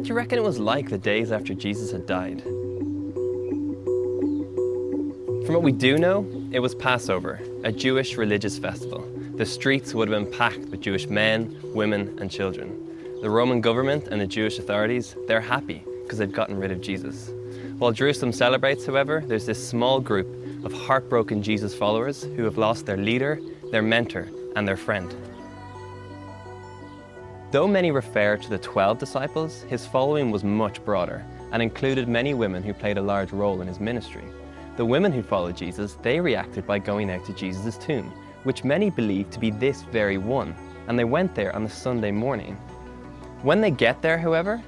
do you reckon it was like the days after Jesus had died? From what we do know, it was Passover, a Jewish religious festival. The streets would have been packed with Jewish men, women, and children. The Roman government and the Jewish authorities, they're happy because they've gotten rid of Jesus. While Jerusalem celebrates, however, there's this small group of heartbroken Jesus followers who have lost their leader, their mentor, and their friend. Though many refer to the 12 disciples, his following was much broader and included many women who played a large role in his ministry. The women who followed Jesus, they reacted by going out to Jesus' tomb, which many believe to be this very one, and they went there on a Sunday morning. When they get there, however,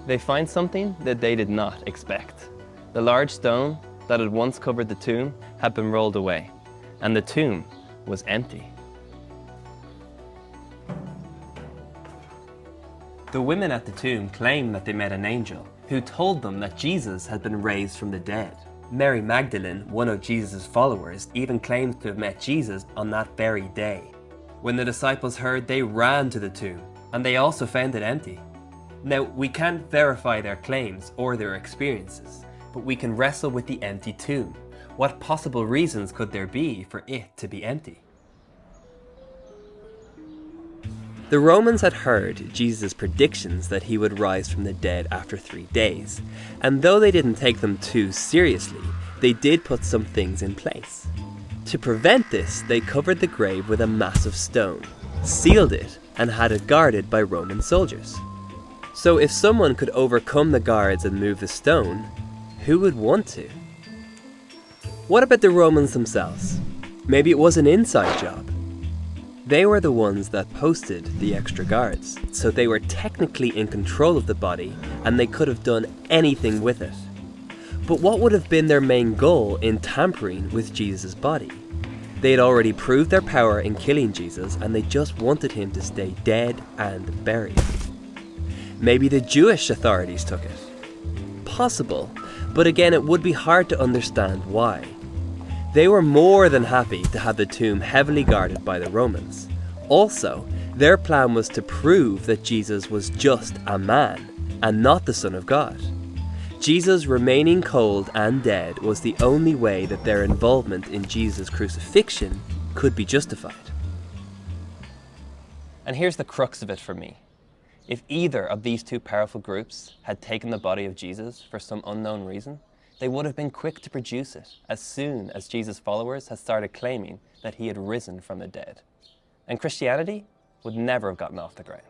they find something that they did not expect. The large stone that had once covered the tomb had been rolled away, and the tomb was empty. The women at the tomb claimed that they met an angel who told them that Jesus had been raised from the dead. Mary Magdalene, one of Jesus' followers, even claims to have met Jesus on that very day. When the disciples heard, they ran to the tomb, and they also found it empty. Now, we can't verify their claims or their experiences, but we can wrestle with the empty tomb. What possible reasons could there be for it to be empty? The Romans had heard Jesus' predictions that he would rise from the dead after 3 days, and though they didn't take them too seriously, they did put some things in place. To prevent this, they covered the grave with a massive stone, sealed it, and had it guarded by Roman soldiers. So if someone could overcome the guards and move the stone, who would want to? What about the Romans themselves? Maybe it was an inside job. They were the ones that posted the extra guards, so they were technically in control of the body and they could have done anything with it. But what would have been their main goal in tampering with Jesus' body? They had already proved their power in killing Jesus and they just wanted him to stay dead and buried. Maybe the Jewish authorities took it. Possible, but again it would be hard to understand why. They were more than happy to have the tomb heavily guarded by the Romans. Also, their plan was to prove that Jesus was just a man and not the Son of God. Jesus remaining cold and dead was the only way that their involvement in Jesus' crucifixion could be justified. And here's the crux of it for me. If either of these two powerful groups had taken the body of Jesus for some unknown reason, they would have been quick to produce it as soon as Jesus' followers had started claiming that he had risen from the dead. And Christianity would never have gotten off the ground.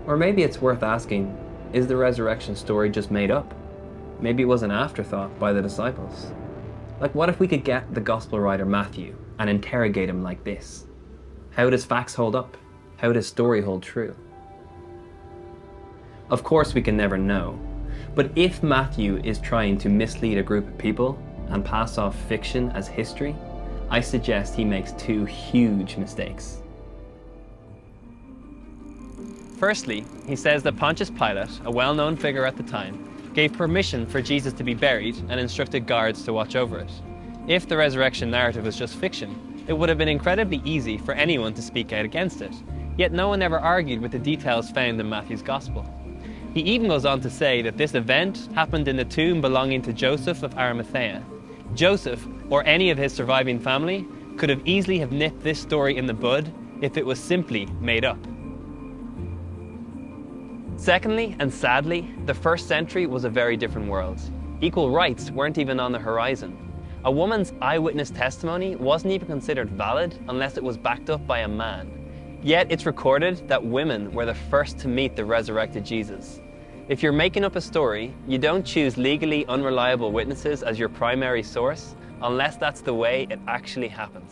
Or maybe it's worth asking, is the resurrection story just made up? Maybe it was an afterthought by the disciples. Like, what if we could get the gospel writer Matthew and interrogate him like this? How does facts hold up? How does story hold true? Of course we can never know, but if Matthew is trying to mislead a group of people and pass off fiction as history, I suggest he makes two huge mistakes. Firstly, he says that Pontius Pilate, a well-known figure at the time, gave permission for Jesus to be buried and instructed guards to watch over it. If the resurrection narrative was just fiction, it would have been incredibly easy for anyone to speak out against it, yet no one ever argued with the details found in Matthew's Gospel. He even goes on to say that this event happened in the tomb belonging to Joseph of Arimathea. Joseph, or any of his surviving family, could have easily have nipped this story in the bud if it was simply made up. Secondly, and sadly, the first century was a very different world. Equal rights weren't even on the horizon. A woman's eyewitness testimony wasn't even considered valid unless it was backed up by a man. Yet it's recorded that women were the first to meet the resurrected Jesus. If you're making up a story, you don't choose legally unreliable witnesses as your primary source unless that's the way it actually happened.